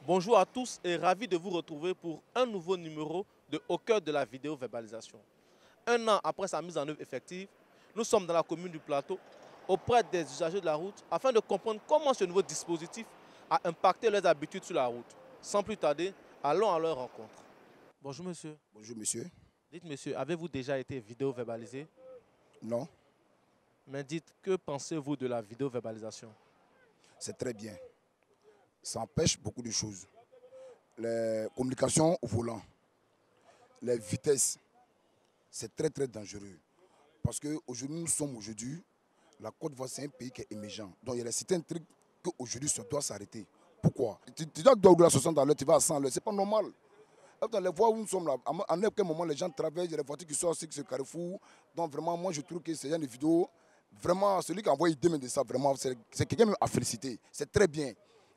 Bonjour à tous et ravi de vous retrouver pour un nouveau numéro de Au cœur de la vidéo verbalisation. Un an après sa mise en œuvre effective, nous sommes dans la commune du Plateau auprès des usagers de la route afin de comprendre comment ce nouveau dispositif a impacté leurs habitudes sur la route. Sans plus tarder, allons à leur rencontre. Bonjour monsieur. Bonjour monsieur. Dites monsieur, avez-vous déjà été vidéo verbalisé? Non, Mais dites, que pensez-vous de la vidéo verbalisation? c'est très bien. Ça empêche beaucoup de choses. Les communications au volant, les vitesses, c'est très très dangereux. Parce qu'aujourd'hui, la Côte d'Ivoire, c'est un pays qui est émergent. Donc il y a certains trucs qu'aujourd'hui, ça doit s'arrêter. Pourquoi? Tu dois rouler à 60 à l'heure, tu vas à 100 à l'heure, c'est pas normal. Dans les voies où nous sommes là, à n'importe quel moment, les gens travaillent, il y a des voitures qui sortent sur ce carrefour. Donc vraiment, moi je trouve que c'est une vidéo, vraiment, celui qui a envoyé l'idée de ça, vraiment, c'est quelqu'un à féliciter. C'est très bien.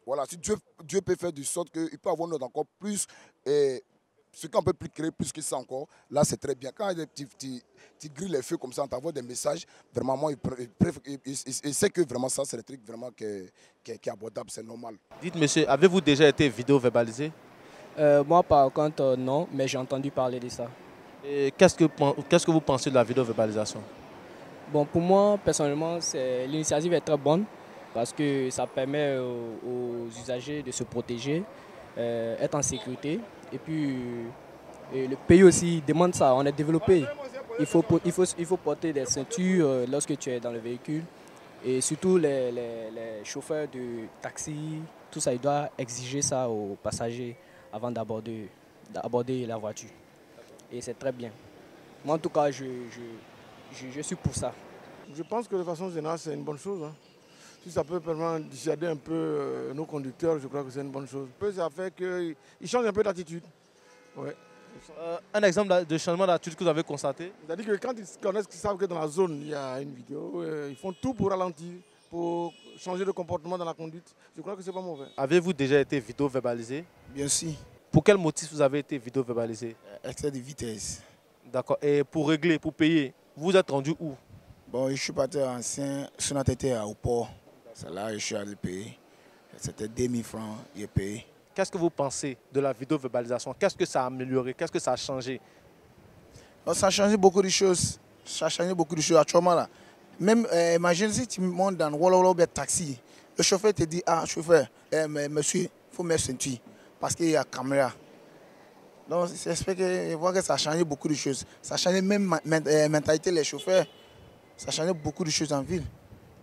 Voilà, si Dieu peut faire de sorte qu'il peut avoir notre encore plus, et ce qu'on peut plus créer plus que ça encore, là c'est très bien. Quand il y a des petits grilles les feux comme ça, on t'envoie des messages, vraiment, moi, il sait que vraiment ça, c'est le truc vraiment qui est abordable, c'est normal. Dites monsieur, avez-vous déjà été vidéo verbalisé? Moi, par contre, non, mais j'ai entendu parler de ça. Et qu'est-ce que vous pensez de la vidéo verbalisation? Bon, pour moi, personnellement, l'initiative est très bonne parce que ça permet aux usagers de se protéger, être en sécurité. Et puis, le pays aussi demande ça. On est développé. Il faut porter des ceintures lorsque tu es dans le véhicule. Et surtout, les chauffeurs de taxi, tout ça, ils doivent exiger ça aux passagers avant d'aborder la voiture. Et c'est très bien. Moi, en tout cas, je suis pour ça. Je pense que de façon générale, c'est une bonne chose. Si ça peut permettre de dissuader un peu nos conducteurs, je crois que c'est une bonne chose. Ça fait qu'ils changent un peu d'attitude. Ouais. Un exemple de changement d'attitude que vous avez constaté? C'est-à-dire que quand ils connaissent qu'ils savent que dans la zone, il y a une vidéo, ils font tout pour ralentir, pour changer de comportement dans la conduite. Je crois que c'est pas mauvais. Avez-vous déjà été vidéo verbalisé? Bien sûr, Pour quel motif vous avez été vidéo verbalisé? excès de vitesse. D'accord. Et pour régler, pour payer, vous êtes rendu où? Bon, je suis parti ancien, sur notre été à Port. C'est là que je suis allé payer. C'était 2000 francs, j'ai payé. Qu'est-ce que vous pensez de la vidéo verbalisation? Qu'est-ce que ça a amélioré? Qu'est-ce que ça a changé? Bon, ça a changé beaucoup de choses. Ça a changé beaucoup de choses actuellement là. Même, imagine si tu montes dans le taxi. Le chauffeur te dit, ah, chauffeur, monsieur, il faut mettre ceinture parce qu'il y a caméra. Donc, j'espère que je vois que ça a changé beaucoup de choses. Ça a changé même la mentalité des chauffeurs. Ça a changé beaucoup de choses en ville.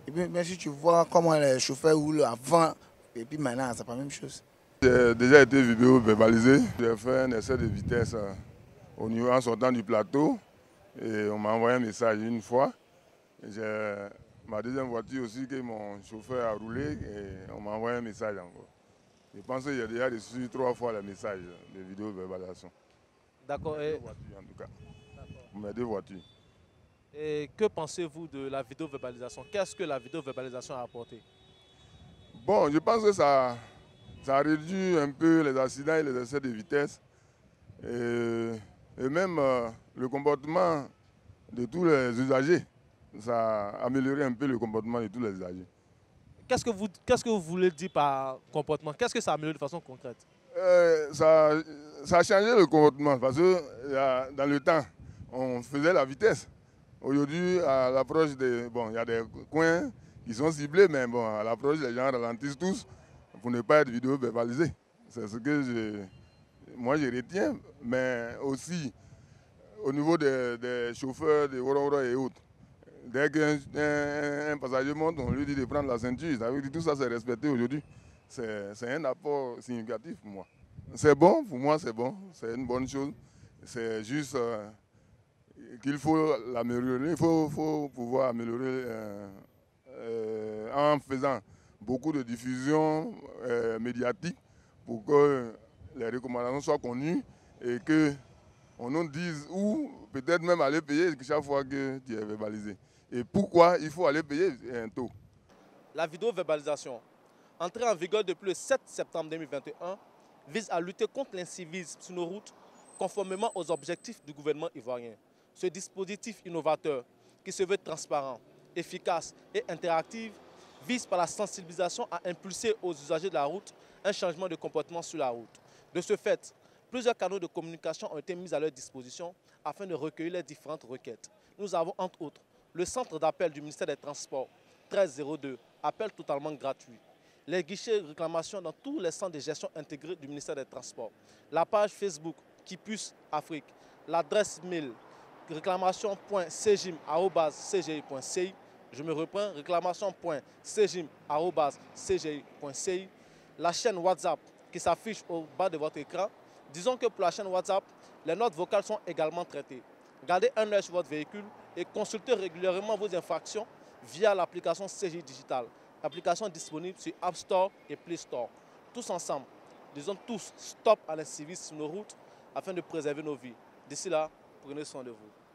Et puis, même si tu vois comment les chauffeurs roulent avant, et puis maintenant, c'est pas la même chose. J'ai déjà été vidéo verbalisé. J'ai fait un essai de vitesse au niveau en sortant du plateau. Et on m'a envoyé un message une fois. J'ai ma deuxième voiture aussi que mon chauffeur a roulé et on m'a envoyé un message encore. Je pense que j'ai déjà reçu 3 fois le message de vidéo verbalisation. D'accord. Mes 2 voitures en tout cas. Pour mes 2 voitures. Et que pensez-vous de la vidéo verbalisation? Qu'est-ce que la vidéo verbalisation a apporté? Bon, je pense que ça réduit un peu les accidents et les excès de vitesse. Et même le comportement de tous les usagers. Ça a amélioré un peu le comportement de tous les usagers. Qu'est-ce que vous voulez dire par comportement? Qu'est-ce que ça améliore de façon concrète? Ça a changé le comportement parce que dans le temps, on faisait la vitesse. Aujourd'hui, à l'approche il y a des coins qui sont ciblés, mais bon, à l'approche, les gens ralentissent tous pour ne pas être vidéo verbalisés. C'est ce que moi je retiens, mais aussi au niveau des chauffeurs, des Wororo et autres. Dès qu'un passager monte, on lui dit de prendre la ceinture. Ça veut dire que tout ça c'est respecté aujourd'hui. C'est un apport significatif pour moi. C'est bon, pour moi c'est bon, c'est une bonne chose. C'est juste qu'il faut l'améliorer. Il faut pouvoir améliorer en faisant beaucoup de diffusion médiatique pour que les recommandations soient connues et qu'on nous dise où peut-être même aller payer chaque fois que tu es verbalisé. Et pourquoi il faut aller payer un taux. La vidéo verbalisation, entrée en vigueur depuis le 7 septembre 2021, vise à lutter contre l'incivisme sur nos routes conformément aux objectifs du gouvernement ivoirien. Ce dispositif innovateur, qui se veut transparent, efficace et interactif, vise par la sensibilisation à impulser aux usagers de la route un changement de comportement sur la route. De ce fait, plusieurs canaux de communication ont été mis à leur disposition afin de recueillir les différentes requêtes. Nous avons entre autres le centre d'appel du ministère des Transports 1302, appel totalement gratuit. Les guichets de réclamation dans tous les centres de gestion intégrés du ministère des Transports. La page Facebook Kipus Afrique. L'adresse mail réclamation.cgim@cgi.ci. Je me reprends, réclamation.cgim@cgi.ci. La chaîne WhatsApp qui s'affiche au bas de votre écran. Disons que pour la chaîne WhatsApp, les notes vocales sont également traitées. Gardez un œil sur votre véhicule et consultez régulièrement vos infractions via l'application CGI Digital. Application disponible sur App Store et Play Store. Tous ensemble, disons tous stop à l'incivisme sur nos routes afin de préserver nos vies. D'ici là, prenez soin de vous.